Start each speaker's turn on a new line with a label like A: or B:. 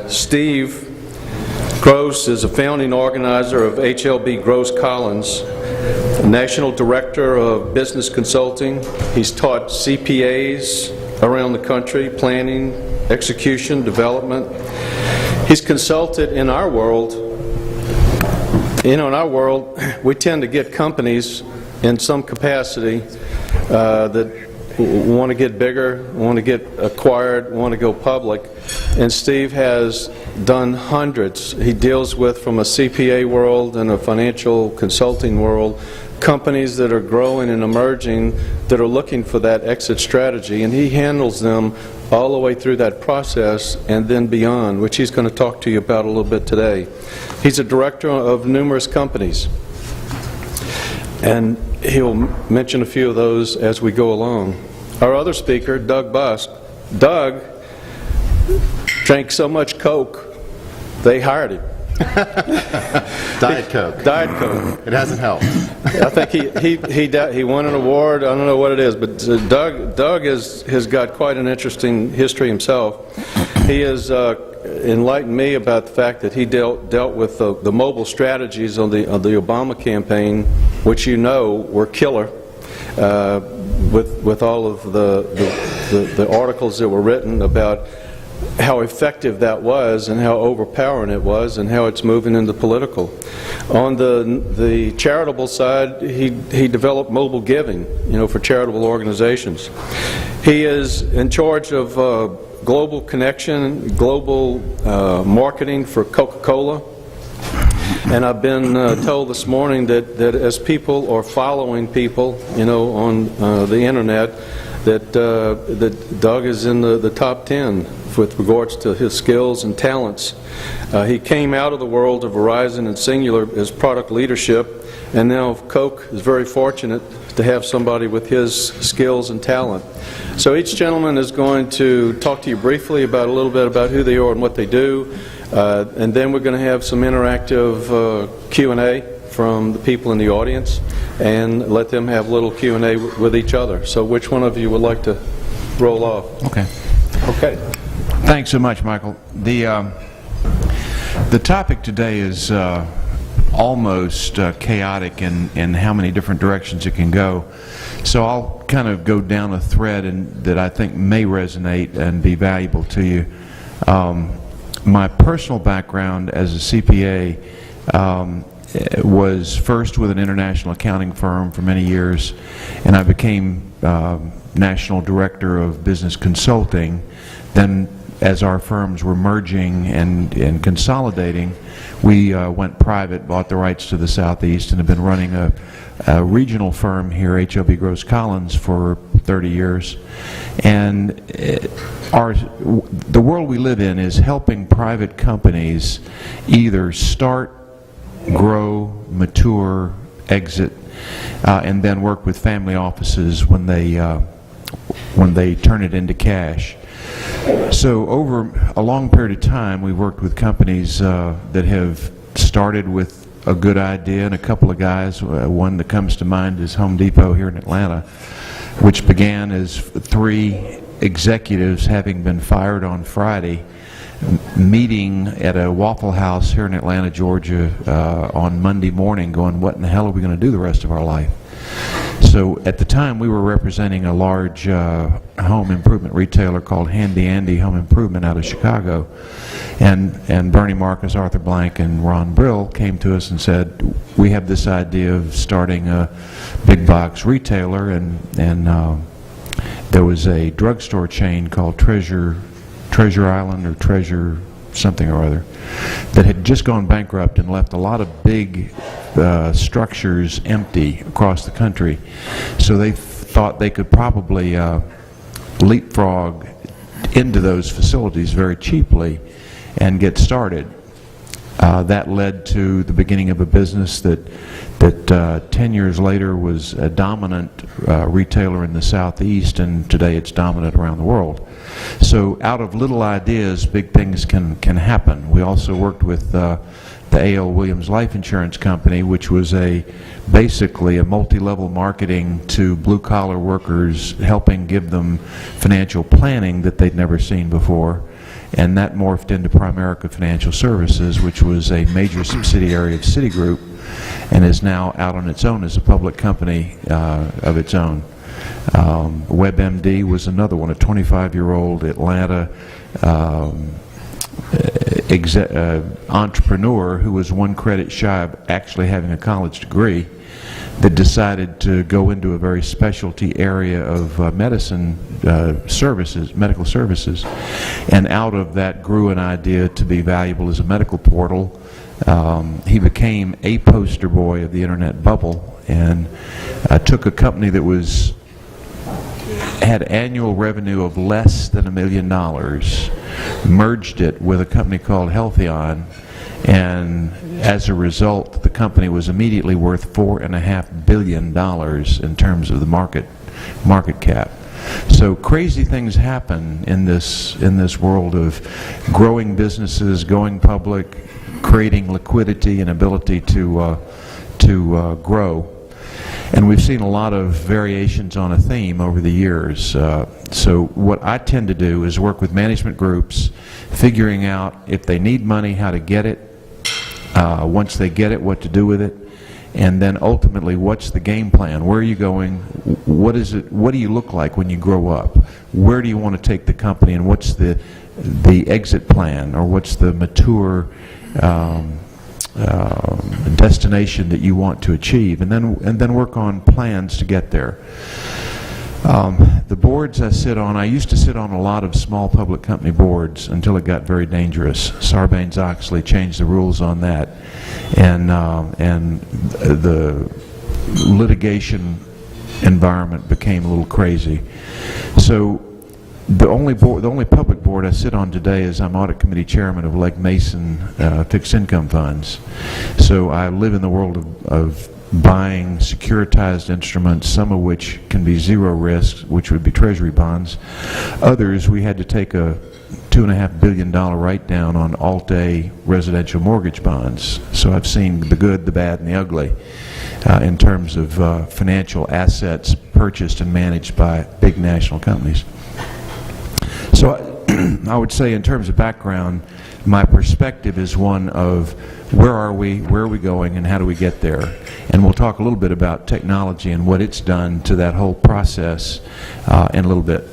A: Steve Gross is a founding organizer of HLB Gross Collins, National Director of Business Consulting. He's taught CPAs around the country, planning, execution, development. He's consulted in our world. You know, in our world, we tend to get companies in some capacity that want to get bigger, want to get acquired, want to go public. And Steve has done hundreds. He deals with, from a CPA world and a financial consulting world, companies that are growing and emerging that are looking for that exit strategy. And he handles them all the way through that process and then beyond, which he's going to talk to you about a little bit today. He's a director of numerous companies. And he'll mention a few of those as we go along. Our other speaker, Doug Busk. Doug drank so much Coke, they hired him.
B: Diet Coke.
A: Diet Coke.
B: It hasn't helped.
A: I think he won an award. I don't know what it is, but Doug has got quite an interesting history himself. He has enlightened me about the fact that he dealt with the mobile strategies on the Obama campaign, which you know were killer, with all of the articles that were written about how effective that was and how overpowering it was and how it's moving into political. On the charitable side, he developed mobile giving, you know, for charitable organizations. He is in charge of global connection, global marketing for Coca-Cola. And I've been told this morning that as people are following people, you know, on the internet, that Doug is in the top 10 with regards to his skills and talents. He came out of the world of Verizon and Singular as product leadership, and now Coke is very fortunate to have somebody with his skills and talent. So each gentleman is going to talk to you briefly about a little bit about who they are and what they do, and then we're going to have some interactive Q&A from the people in the audience, and let them have a little Q&A with each other. So which one of you would like to roll off?
C: Okay.
A: Okay.
C: Thanks so much, Michael. The topic today is almost chaotic in how many different directions it can go. So I'll kind of go down a thread that I think may resonate and be valuable to you. My personal background as a CPA was first with an international accounting firm for many years, and I became National Director of Business Consulting. Then, as our firms were merging and consolidating, we went private, bought the rights to the Southeast, and have been running a regional firm here, HLB Gross Collins, for 30 years. And the world we live in is helping private companies either start, grow, mature, exit, and then work with family offices when they turn it into cash. So over a long period of time, we've worked with companies that have started with a good idea and a couple of guys. One that comes to mind is Home Depot here in Atlanta, which began as 3 executives having been fired on Friday, meeting at a Waffle House here in Atlanta, Georgia, on Monday morning, going, what in the hell are we going to do the rest of our life? So at the time, we were representing a large home improvement retailer called Handy Andy Home Improvement out of Chicago. And Bernie Marcus, Arthur Blank, and Ron Brill came to us and said, we have this idea of starting a big box retailer, and there was a drugstore chain called Treasure Island or Treasure something or other that had just gone bankrupt and left a lot of big structures empty across the country. So they thought they could probably leapfrog into those facilities very cheaply and get started. That led to the beginning of a business that 10 years later was a dominant retailer in the Southeast, and today it's dominant around the world. So out of little ideas, big things can happen. We also worked with the A.L. Williams Life Insurance Company, which was basically a multi-level marketing to blue-collar workers, helping give them financial planning that they'd never seen before. and that morphed into Primerica Financial Services, which was a major subsidiary of Citigroup, and is now out on its own as a public company of its own. WebMD was another one, a 25-year-old Atlanta entrepreneur who was one credit shy of actually having a college degree, that decided to go into a very specialty area of medicine services, medical services, and out of that grew an idea to be valuable as a medical portal. He became a poster boy of the internet bubble, and took a company that had annual revenue of less than $1 million, merged it with a company called Healthion, and as a result, the company was immediately worth $4.5 billion in terms of the market cap. So crazy things happen in this world of growing businesses, going public, creating liquidity and ability to grow. And we've seen a lot of variations on a theme over the years. So what I tend to do is work with management groups, figuring out if they need money, how to get it, once they get it, what to do with it, and then ultimately, what's the game plan? Where are you going? What is it? What do you look like when you grow up? Where do you want to take the company, and what's the exit plan, or what's the mature destination that you want to achieve, and then work on plans to get there. The boards I sit on, I used to sit on a lot of small public company boards until it got very dangerous. Sarbanes-Oxley changed the rules on that, and the litigation environment became a little crazy. So the only public board I sit on today is I'm audit committee chairman of Legg Mason fixed income funds. So I live in the world of buying securitized instruments, some of which can be zero risk, which would be treasury bonds. Others, we had to take a $2.5 billion write-down on Alt-A residential mortgage bonds. So I've seen the good, the bad, and the ugly in terms of financial assets purchased and managed by big national companies. So I would say, in terms of background, my perspective is one of where are we going, and how do we get there? And we'll talk a little bit about technology and what it's done to that whole process in a little bit.